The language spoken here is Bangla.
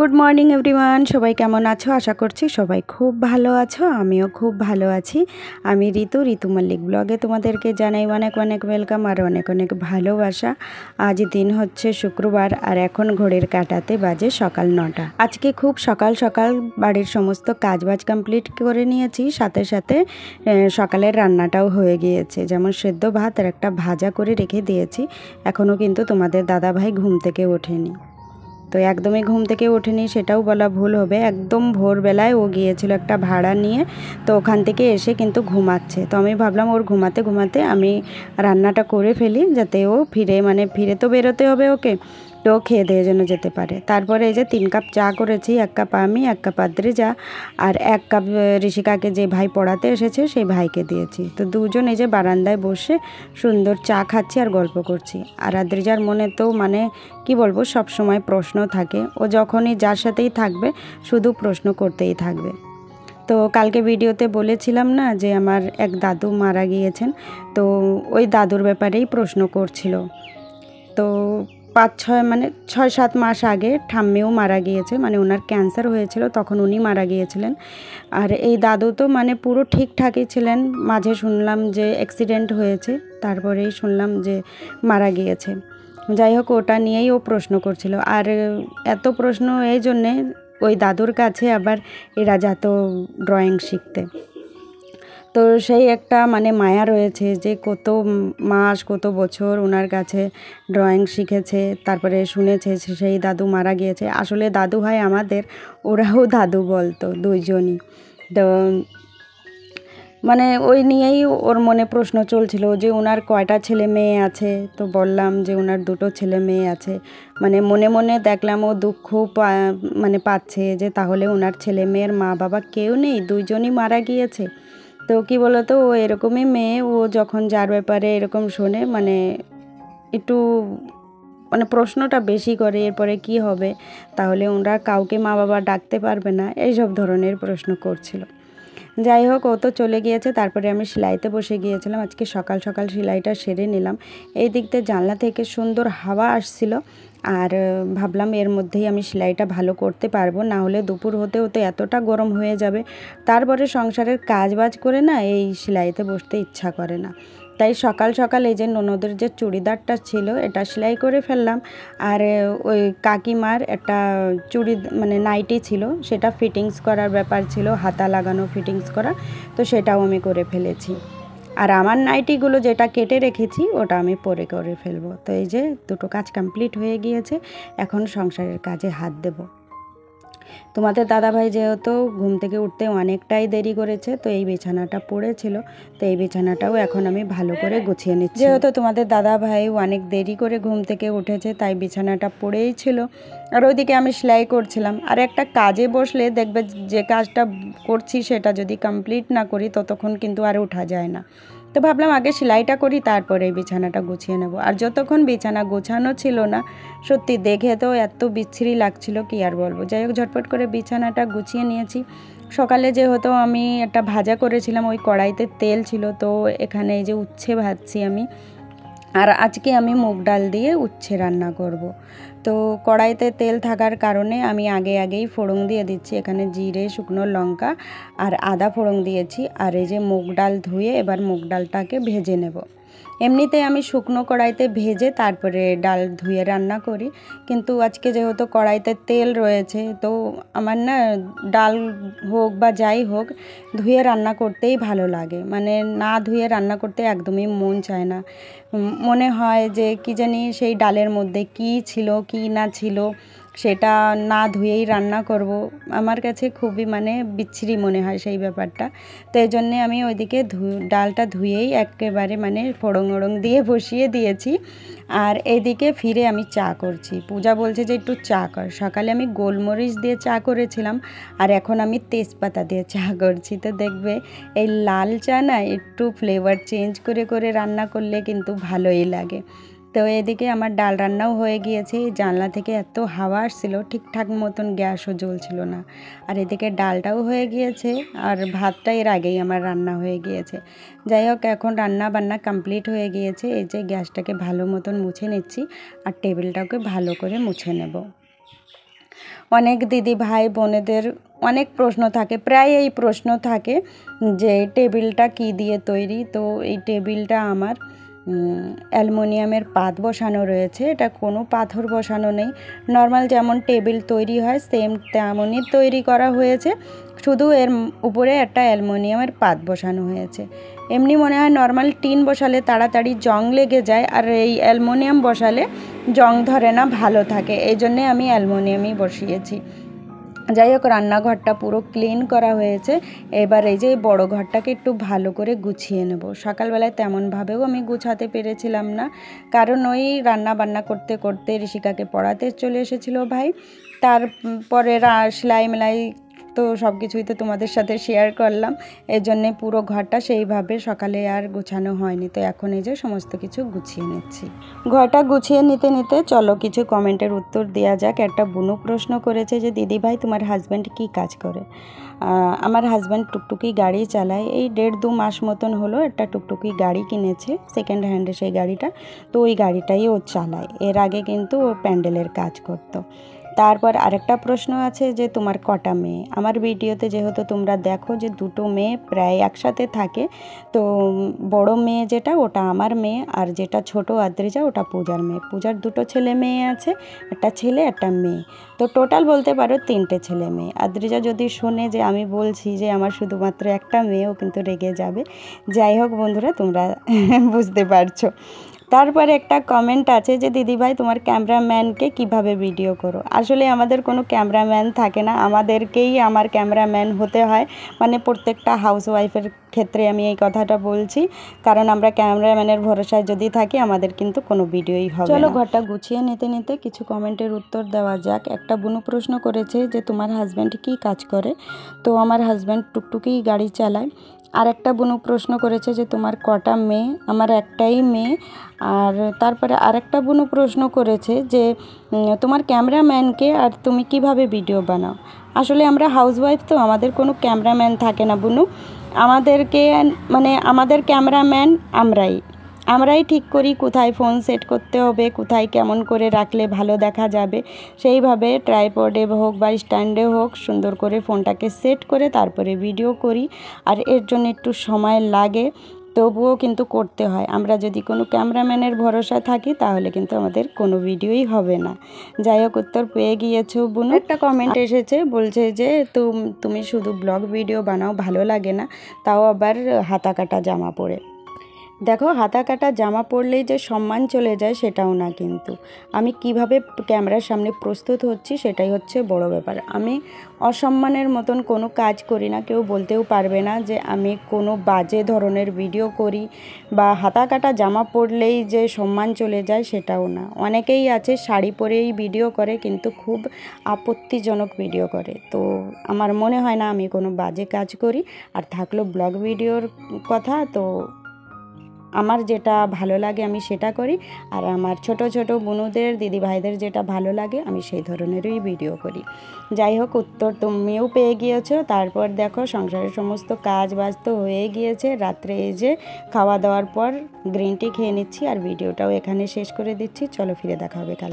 গুড মর্নিং এভরিওয়ান, সবাই কেমন আছো? আশা করছি সবাই খুব ভালো আছো। আমিও খুব ভালো আছি। আমি ঋতু মল্লিক ব্লগে তোমাদেরকে জানাই অনেক অনেক ওয়েলকাম আর অনেক অনেক ভালোবাসা। আজ দিন হচ্ছে শুক্রবার আর এখন ঘড়ির কাঁটাতে বাজে সকাল 9টা। আজকে খুব সকাল সকাল বাড়ির সমস্ত কাজবাজ কমপ্লিট করে নিয়েছি, সাথে সাথে সকালের রান্নাটাও হয়ে গিয়েছে। যেমন সেদ্ধ ভাত আর একটা ভাজা করে রেখে দিয়েছি। এখনও কিন্তু তোমাদের দাদাভাই ঘুম থেকে ওঠেনি, তো একদমই ঘুম থেকে ওঠেনি সেটাও বলা ভুল হবে। একদম ভোরবেলায় ও গিয়েছিল একটা ভাড়া নিয়ে, তো ওখান থেকে এসে কিন্তু ঘুমাচ্ছে। তো আমি ভাবলাম ওর ঘুমাতে ঘুমাতে আমি রান্নাটা করে ফেলি, যাতে ও ফিরে তো বেরোতে হবে ওকে, তো খেয়ে দিয়ে যেন যেতে পারে। তারপরে এই যে 3 কাপ চা করেছি, 1 কাপ আমি, 1 কাপ আদ্রিজা আর 1 কাপ ঋষিকাকে যে ভাই পড়াতে এসেছে সেই ভাইকে দিয়েছি। তো দুজন এই যে বারান্দায় বসে সুন্দর চা খাচ্ছি আর গল্প করছি। আর আদ্রিজার মনে তো কি বলবো, সব সময় প্রশ্ন থাকে। ও যখনই যার সাথেই থাকবে শুধু প্রশ্ন করতেই থাকবে। তো কালকে ভিডিওতে বলেছিলাম না যে আমার এক দাদু মারা গিয়েছেন, তো ওই দাদুর ব্যাপারেই প্রশ্ন করছিল। তো 6-7 মাস আগে ঠাম্মিও মারা গিয়েছে, ওনার ক্যান্সার হয়েছিল, তখন উনি মারা গিয়েছিলেন। আর এই দাদু তো পুরো ঠিকঠাকই ছিলেন। মাঝে শুনলাম যে অ্যাক্সিডেন্ট হয়েছে, তারপরেই শুনলাম যে মারা গিয়েছে। যাই হোক, ওটা নিয়েই ও প্রশ্ন করছিল। আর এত প্রশ্ন এই জন্যে, ওই দাদুর কাছে আবার এরা যেত ড্রয়িং শিখতে। তো সেই একটা মায়া রয়েছে যে কত মাস কত বছর ওনার কাছে ড্রয়িং শিখেছে, তারপরে শুনেছে সেই দাদু মারা গিয়েছে। আসলে দাদু হয় আমাদের, ওরাও দাদু বলতো দুইজনই। তো ওই নিয়েই ওর মনে প্রশ্ন চলছিল যে ওনার কয়টা ছেলে মেয়ে আছে। তো বললাম যে ওনার 2টো ছেলে মেয়ে আছে। মনে মনে দেখলাম ও দুঃখ পাচ্ছে যে তাহলে ওনার ছেলে মেয়ের মা বাবা কেউ নেই, দুইজনই মারা গিয়েছে। তো কি বলতো, ও এরকমই মেয়ে। ও যখন যার ব্যাপারে এরকম শোনে একটু প্রশ্নটা বেশি করে, এরপরে কি হবে, তাহলে ওরা কাউকে মা বাবা ডাকতে পারবে না, এইসব ধরনের প্রশ্ন করছিল। যাই হোক, ও তো চলে গিয়েছে। তারপরে আমি সেলাইতে বসে গিয়েছিলাম। আজকে সকাল সকাল সেলাইটা সেরে নিলাম। এই দিক থেকে জানলা থেকে সুন্দর হাওয়া আসছিল, আর ভাবলাম এর মধ্যেই আমি সেলাইটা ভালো করতে পারবো, না হলে দুপুর হতে হতে এতটা গরম হয়ে যাবে। তারপরে সংসারের কাজ বাজ করে না এই সেলাইতে বসতে ইচ্ছা করে না। তাই সকাল সকাল এই যে ননদের যে চুড়িদারটা ছিল এটা সেলাই করে ফেললাম। আর ওই কাকিমার একটা নাইটি ছিল, সেটা ফিটিংস করার ব্যাপার ছিল, হাতা লাগানো ফিটিংস করা, তো সেটাও আমি করে ফেলেছি। আর আমার নাইটিগুলো যেটা কেটে রেখেছি ওটা আমি পরে করে ফেলবো। তো এই যে 2টো কাজ কমপ্লিট হয়ে গিয়েছে, এখন সংসারের কাজে হাত দেব। তোমাদের দাদাভাই যেহেতু ঘুম থেকে উঠতে অনেকটাই দেরি করেছে, তো এই বিছানাটা পড়েছিল, তো এই বিছানাটাও এখন আমি ভালো করে গুছিয়ে নিচ্ছি। যেহেতু তোমাদের দাদাভাই অনেক দেরি করে ঘুম থেকে উঠেছে, তাই বিছানাটা পড়েই ছিল। আর ওইদিকে আমি সেলাই করছিলাম। আর একটা কাজে বসলে দেখবে যে কাজটা করছি সেটা যদি কমপ্লিট না করি ততক্ষণ কিন্তু আর ওঠা যায় না। তো ভাবলাম আগে সেলাইটা করি, তারপরে বিছানাটা গুছিয়ে নেব। আর যতক্ষণ বিছানা গোছানো ছিল না, সত্যি দেখে তো এত বিচ্ছিরি লাগছিল, কি আর বলবো। যাই হোক, ঝটপট করে বিছানাটা গুছিয়ে নিয়েছি। সকালে যেহেতু আমি একটা ভাজা করেছিলাম, ওই কড়াইতে তেল ছিল, তো এখানে এই যে উচ্ছে ভাজছি আমি। আর আজকে আমি মুগ ডাল দিয়ে উচ্ছে রান্না করব। তো কড়াইতে তেল থাকার কারণে আমি আগেই ফোড়ন দিয়ে দিচ্ছি। এখানে জিরে, শুকনো লঙ্কা আর আদা ফোড়ন দিয়েছি। আর এই যে মুগ ডাল ধুয়ে এবার মুগ ডালটাকে ভেজে নেব। এমনিতে আমি শুকনো কড়াইতে ভেজে তারপরে ডাল ধুয়ে রান্না করি, কিন্তু আজকে যেহেতু কড়াইতে তেল রয়েছে, তো আমার ডাল হোক বা যাই হোক ধুয়ে রান্না করতেই ভালো লাগে। না ধুয়ে রান্না করতে একদমই মন চায় না। মনে হয় যে কি জানি সেই ডালের মধ্যে কি ছিল কি না ছিল, সেটা না ধুয়েই রান্না করব। আমার কাছে খুবই বিচ্ছিরি মনে হয় সেই ব্যাপারটা। তো এই জন্যে আমি ওইদিকে ডালটা ধুয়েই একেবারে ফোড়ন দিয়ে বসিয়ে দিয়েছি। আর এইদিকে ফিরে আমি চা করছি। পূজা বলছে যে একটু চা কর। সকালে আমি গোলমরিচ দিয়ে চা করেছিলাম, আর এখন আমি তেজপাতা দিয়ে চা করছি। তো দেখবে এই লাল চা না একটু ফ্লেভার চেঞ্জ করে রান্না করলে কিন্তু ভালোই লাগে। তো এদিকে আমার ডাল রান্নাও হয়ে গিয়েছে। জানলা থেকে এত হাওয়া আসছিল, ঠিকঠাক মতন গ্যাসও জ্বলছিল না। আর এদিকে ডালটাও হয়ে গিয়েছে, আর ভাতটা এর আগেই আমার রান্না হয়ে গিয়েছে। যাই হোক, এখন রান্না বান্না কমপ্লিট হয়ে গিয়েছে। এই যে গ্যাসটাকে ভালো মতন মুছে নিচ্ছি, আর টেবিলটাকে ভালো করে মুছে নেব। অনেক দিদি ভাই বোনেদের অনেক প্রশ্ন থাকে, প্রায় এই প্রশ্ন থাকে যে টেবিলটা কি দিয়ে তৈরি। তো এই টেবিলটা আমার অ্যালুমিনিয়ামের পাত বসানো রয়েছে, এটা কোনো পাথর বসানো নেই, নর্মাল যেমন টেবিল তৈরি হয় সেম তেমনই তৈরি করা হয়েছে, শুধু এর উপরে একটা অ্যালুমিনিয়ামের পাত বসানো হয়েছে। এমনি মনে হয় নর্মাল টিন বসালে তাড়াতাড়ি জং লেগে যায়, আর এই অ্যালুমিনিয়াম বসালে জং ধরে না, ভালো থাকে, এই জন্যে আমি অ্যালুমিনিয়ামই বসিয়েছি। যাই হোক, রান্নাঘরটা পুরো ক্লিন করা হয়েছে। এবার এই যে বড় ঘরটাকে একটু ভালো করে গুছিয়ে নেব। সকালবেলায় তেমনভাবেও আমি গুছাতে পেরেছিলাম না, কারণ ওই রান্না বান্না করতে করতে ঋষিকাকে পড়াতে চলে এসেছিলো ভাই। তারপরে সেলাই মেলাই তো সব কিছুই তো তোমাদের সাথে শেয়ার করলাম, এই জন্যে পুরো ঘরটা সেইভাবে সকালে আর গোছানো হয়নি। তো এখন এই যে সমস্ত কিছু গুছিয়ে নিচ্ছি। ঘরটা গুছিয়ে নিতে নিতে চলো কিছু কমেন্টের উত্তর দেওয়া যাক। একটা বুনু প্রশ্ন করেছে যে দিদি ভাই তোমার হাজব্যান্ড কী কাজ করে? আমার হাজব্যান্ড টুকটুকি গাড়ি চালায়, এই 1.5-2 মাস মতন হলো একটা টুকটুকি গাড়ি কিনেছে, সেকেন্ড হ্যান্ডে সেই গাড়িটা, তো ওই গাড়িটাই ও চালায়। এর আগে কিন্তু ও প্যান্ডেলের কাজ করতো। তারপর আরেকটা প্রশ্ন আছে যে তোমার কটা মেয়ে? আমার ভিডিওতে যেহেতু তোমরা দেখো যে 2টো মেয়ে প্রায় একসাথে থাকে, তো বড় মেয়ে যেটা ওটা আমার মেয়ে, আর যেটা ছোট আদ্রিজা ওটা পূজার মেয়ে। পূজার 2টো ছেলে মেয়ে আছে, একটা ছেলে একটা মেয়ে, তো টোটাল বলতে পারো 3টে ছেলে মেয়ে। আদ্রিজা যদি শোনে যে আমি বলছি যে আমার শুধুমাত্র একটা মেয়েও কিন্তু রেগে যাবে। যাই হোক বন্ধুরা, তোমরা বুঝতে পারছো। তারপরে একটা কমেন্ট আছে যে দিদিভাই তোমার ক্যামেরাম্যানকে কিভাবে ভিডিও করো? আসলে আমাদের কোনো ক্যামেরাম্যান থাকে না, আমাদেরকেই আমার ক্যামেরাম্যান হতে হয়, মানে প্রত্যেকটা হাউসওয়াইফের ক্ষেত্রে আমি এই কথাটা বলছি, কারণ আমরা ক্যামেরাম্যানের ভরসায় যদি থাকি আমাদের কিন্তু কোনো ভিডিওই হবে না। চলো ঘরটা গুছিয়ে নিতে নিতে কিছু কমেন্টের উত্তর দেওয়া যাক। একটা বুনু প্রশ্ন করেছে যে তোমার হাজব্যান্ড কী কাজ করে? তো আমার হাজব্যান্ড টুকটুকি গাড়ি চালায়। আর একটা বুনু প্রশ্ন করেছে যে তোমার কটা মেয়ে? আমার একটাই মেয়ে। আর তারপরে আরেকটা বুনু প্রশ্ন করেছে যে তোমার ক্যামেরাম্যানকে আর তুমি কিভাবে ভিডিও বানাও? আসলে আমরা হাউসওয়াইফ, তো আমাদের কোনো ক্যামেরাম্যান থাকে না বুনু, আমাদেরকে মানে আমাদের ক্যামেরাম্যান আমরাই ঠিক করি কোথায় ফোন সেট করতে হবে, কোথায় কেমন করে রাখলে ভালো দেখা যাবে, সেইভাবে ট্রাইপডে হোক বা স্ট্যান্ডে হোক সুন্দর করে ফোনটাকে সেট করে তারপরে ভিডিও করি। আর এর জন্য একটু সময় লাগে, তবুও কিন্তু করতে হয়। আমরা যদি কোনো ক্যামেরাম্যানের ভরসা থাকি তাহলে কিন্তু আমাদের কোনো ভিডিওই হবে না। যাই হোক, উত্তর পেয়ে গিয়েছো বুনু। একটা কমেন্ট এসেছে, বলছে যে তুমি শুধু ব্লগ ভিডিও বানাও, ভালো লাগে না, তাও আবার হাতা কাটা জামা পরে। দেখো, হাতা কাটা জামা পরলেই যে সম্মান চলে যায় সেটাও না, কিন্তু আমি কিভাবে ক্যামেরার সামনে প্রস্তুত হচ্ছি সেটাই হচ্ছে বড় ব্যাপার। আমি অসম্মানের মতন কোনো কাজ করি না, কেউ বলতেও পারবে না যে আমি কোনো বাজে ধরনের ভিডিও করি বা হাতা কাটা জামা পরলেই যে সম্মান চলে যায় সেটাও না। অনেকেই আছে শাড়ি পরেই ভিডিও করে কিন্তু খুব আপত্তিজনক ভিডিও করে, তো আমার মনে হয় না আমি কোনো বাজে কাজ করি। আর থাকলো ব্লগ ভিডিওর কথা, তো আমার যেটা ভালো লাগে আমি সেটা করি, আর আমার ছোট ছোট বোনদের দিদিভাইদের যেটা ভালো লাগে আমি সেই ধরনেরই ভিডিও করি। যাই হোক, উত্তর তুমিও পেয়ে গিয়েছো। তারপর দেখো, সংসারের সমস্ত কাজ বাজ তো হয়ে গিয়েছে, রাত্রে এই যে খাওয়া দাওয়ার পর গ্রিন টি খেয়ে নিচ্ছি, আর ভিডিওটাও এখানে শেষ করে দিচ্ছি। চলো, ফিরে দেখা হবে কাল।